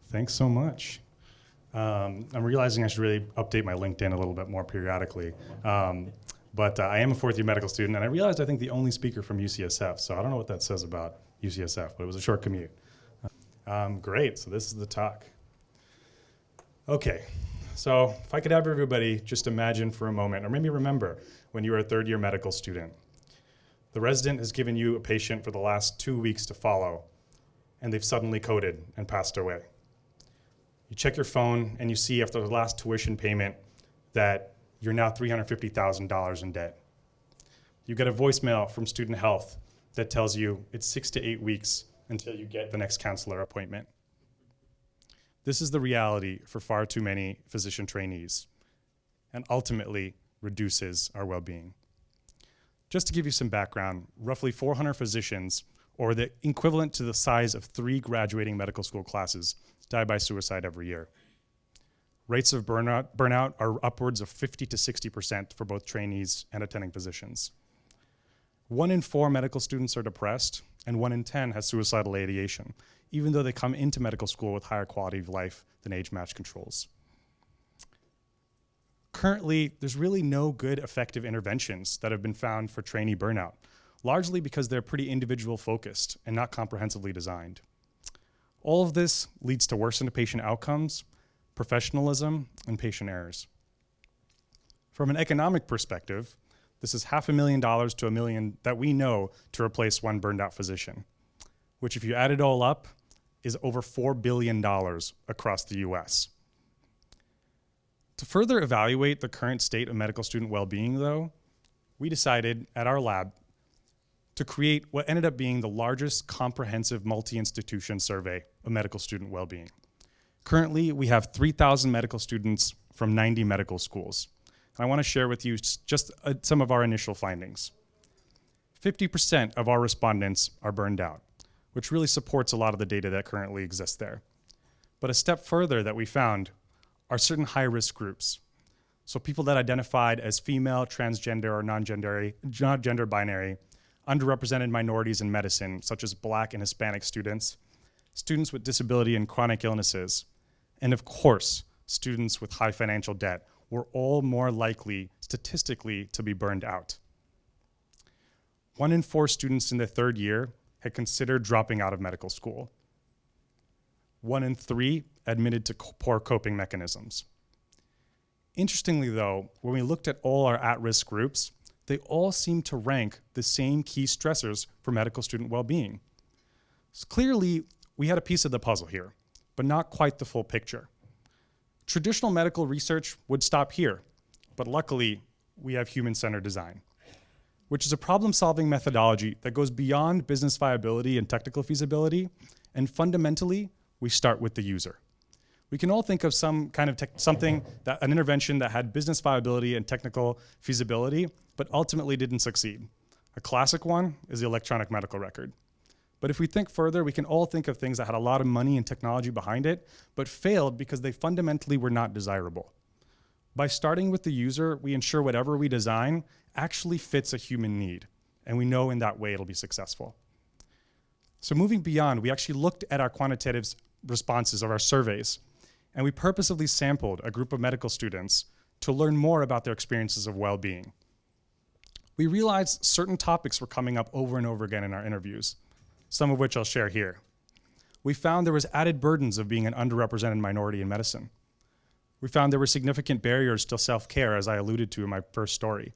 Thanks so much. I'm realizing I should really update my LinkedIn a little bit more periodically. But I am a fourth year medical student, and I realized I think the only speaker from UCSF, so I don't know what that says about UCSF, but it was a short commute. Great, so this is the talk. Okay, so if I could have everybody just imagine for a moment, or maybe remember when you were a third year medical student. The resident has given you a patient for the last 2 weeks to follow, and they've suddenly coded and passed away. You check your phone and you see after the last tuition payment that you're now $350,000 in debt. You get a voicemail from Student Health that tells you it's 6 to 8 weeks until you get the next counselor appointment. This is the reality for far too many physician trainees, and ultimately reduces our well-being. Just to give you some background, roughly 400 physicians, or the equivalent to the size of 3 graduating medical school classes, die by suicide every year. Rates of burnout are upwards of 50 to 60% for both trainees and attending physicians. 1 in 4 medical students are depressed, and 1 in 10 has suicidal ideation, even though they come into medical school with higher quality of life than age-matched controls. Currently, there's really no good effective interventions that have been found for trainee burnout, largely because they're pretty individual focused and not comprehensively designed. All of this leads to worsened patient outcomes, professionalism, and patient errors. From an economic perspective, this is $500,000 to $1 million that we know to replace 1 burned out physician, which if you add it all up, is over $4 billion across the US. To further evaluate the current state of medical student well-being though, we decided at our lab to create what ended up being the largest comprehensive multi-institution survey of medical student well-being. Currently, we have 3,000 medical students from 90 medical schools. And I want to share with you just some of our initial findings. 50% of our respondents are burned out, which really supports a lot of the data that currently exists there. But a step further that we found are certain high-risk groups. So people that identified as female, transgender, or non-gender binary, underrepresented minorities in medicine, such as Black and Hispanic students, students with disability and chronic illnesses, and of course, students with high financial debt were all more likely statistically to be burned out. 1 in 4 students in their 3rd year had considered dropping out of medical school. 1 in 3 admitted to poor coping mechanisms. Interestingly though, when we looked at all our at-risk groups, they all seem to rank the same key stressors for medical student well-being. So clearly, we had a piece of the puzzle here, but not quite the full picture. Traditional medical research would stop here, but luckily, we have human-centered design, which is a problem-solving methodology that goes beyond business viability and technical feasibility, and fundamentally, we start with the user. We can all think of some kind of an intervention that had business viability and technical feasibility, but ultimately didn't succeed. A classic one is the electronic medical record. But if we think further, we can all think of things that had a lot of money and technology behind it, but failed because they fundamentally were not desirable. By starting with the user, we ensure whatever we design actually fits a human need, and we know in that way it'll be successful. So moving beyond, we actually looked at our quantitative responses of our surveys, and we purposefully sampled a group of medical students to learn more about their experiences of well-being. We realized certain topics were coming up over and over again in our interviews, some of which I'll share here. We found there was added burdens of being an underrepresented minority in medicine. We found there were significant barriers to self-care, as I alluded to in my first story.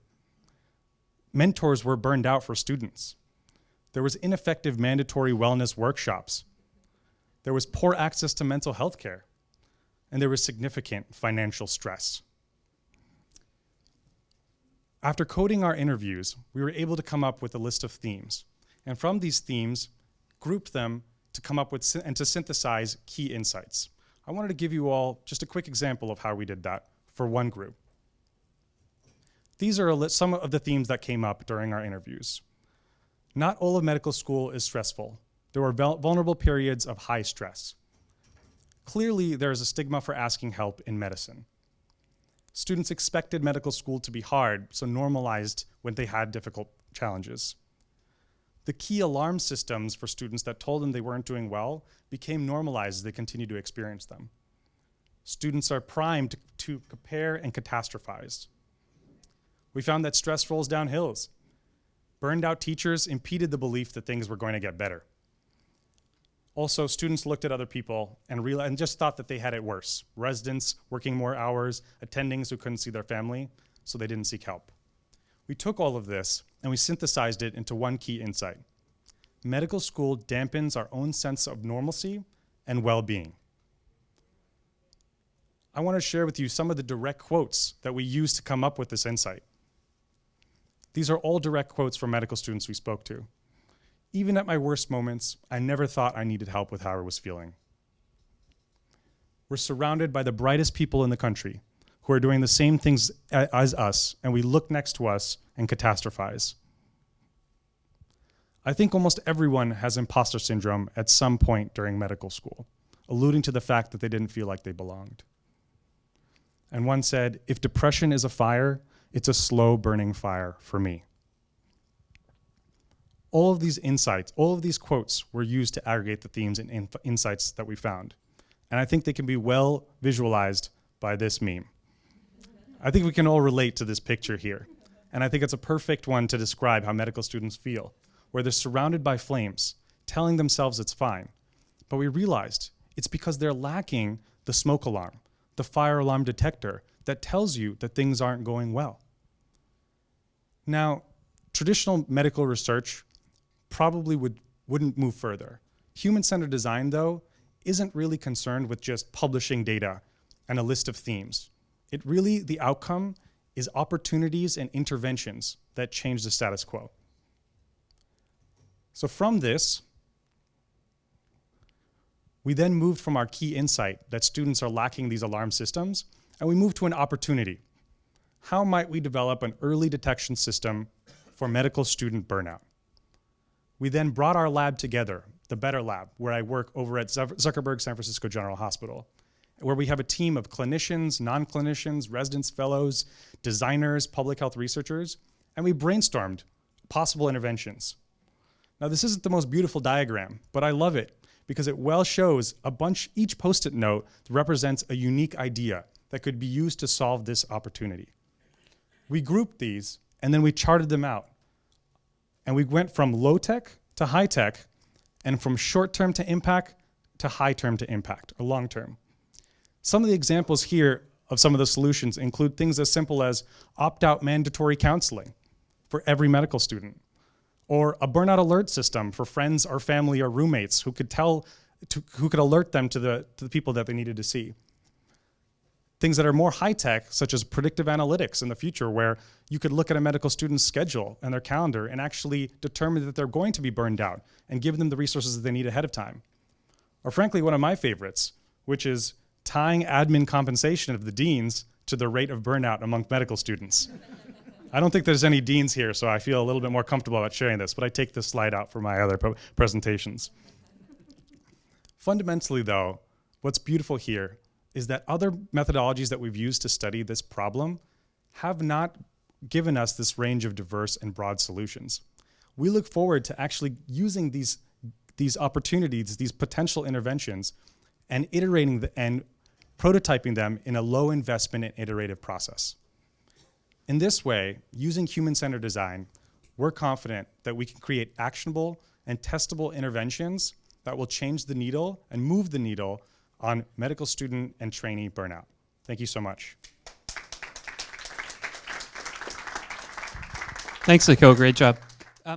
Mentors were burned out for students. There was ineffective mandatory wellness workshops. There was poor access to mental health care. And there was significant financial stress. After coding our interviews, we were able to come up with a list of themes. And from these themes, group them to come up with and to synthesize key insights. I wanted to give you all just a quick example of how we did that for one group. These are some of the themes that came up during our interviews. Not all of medical school is stressful. There were vulnerable periods of high stress. Clearly, there is a stigma for asking help in medicine. Students expected medical school to be hard, so normalized when they had difficult challenges. The key alarm systems for students that told them they weren't doing well became normalized as they continued to experience them. Students are primed to compare and catastrophize. We found that stress rolls down hills. Burned out teachers impeded the belief that things were going to get better. Also, students looked at other people and just thought that they had it worse. Residents working more hours, attendings who couldn't see their family, so they didn't seek help. We took all of this and we synthesized it into one key insight. Medical school dampens our own sense of normalcy and well-being. I want to share with you some of the direct quotes that we used to come up with this insight. These are all direct quotes from medical students we spoke to. Even at my worst moments, I never thought I needed help with how I was feeling. We're surrounded by the brightest people in the country who are doing the same things as us, and we look next to us and catastrophize. I think almost everyone has imposter syndrome at some point during medical school, alluding to the fact that they didn't feel like they belonged. And one said, if depression is a fire, it's a slow burning fire for me. All of these insights, all of these quotes were used to aggregate the themes and insights that we found. And I think they can be well visualized by this meme. I think we can all relate to this picture here. And I think it's a perfect one to describe how medical students feel, where they're surrounded by flames, telling themselves it's fine. But we realized it's because they're lacking the smoke alarm, the fire alarm detector that tells you that things aren't going well. Now, traditional medical research probably wouldn't move further. Human-centered design, though, isn't really concerned with just publishing data and a list of themes. The outcome is opportunities and interventions that change the status quo. So from this, we then moved from our key insight that students are lacking these alarm systems, and we moved to an opportunity. How might we develop an early detection system for medical student burnout? We then brought our lab together, the Better Lab, where I work over at Zuckerberg San Francisco General Hospital, where we have a team of clinicians, non-clinicians, residents, fellows, designers, public health researchers, and we brainstormed possible interventions. Now, this isn't the most beautiful diagram, but I love it because it well shows each Post-it note represents a unique idea that could be used to solve this opportunity. We grouped these and then we charted them out. And we went from low tech to high tech and from short term to impact to high term to impact, or long term. Some of the examples here of some of the solutions include things as simple as opt-out mandatory counseling for every medical student, or a burnout alert system for friends or family or roommates who could alert them to the people that they needed to see. Things that are more high-tech, such as predictive analytics in the future, where you could look at a medical student's schedule and their calendar and actually determine that they're going to be burned out and give them the resources that they need ahead of time. Or frankly, one of my favorites, which is tying admin compensation of the deans to the rate of burnout among medical students. I don't think there's any deans here, so I feel a little bit more comfortable about sharing this, but I take this slide out for my other presentations. Fundamentally, though, what's beautiful here is that other methodologies that we've used to study this problem have not given us this range of diverse and broad solutions. We look forward to actually using these opportunities, these potential interventions, and iterating and prototyping them in a low investment and iterative process. In this way, using human-centered design, we're confident that we can create actionable and testable interventions that will change the needle and move the needle on medical student and trainee burnout. Thank you so much. Thanks, Nikhil. Great job.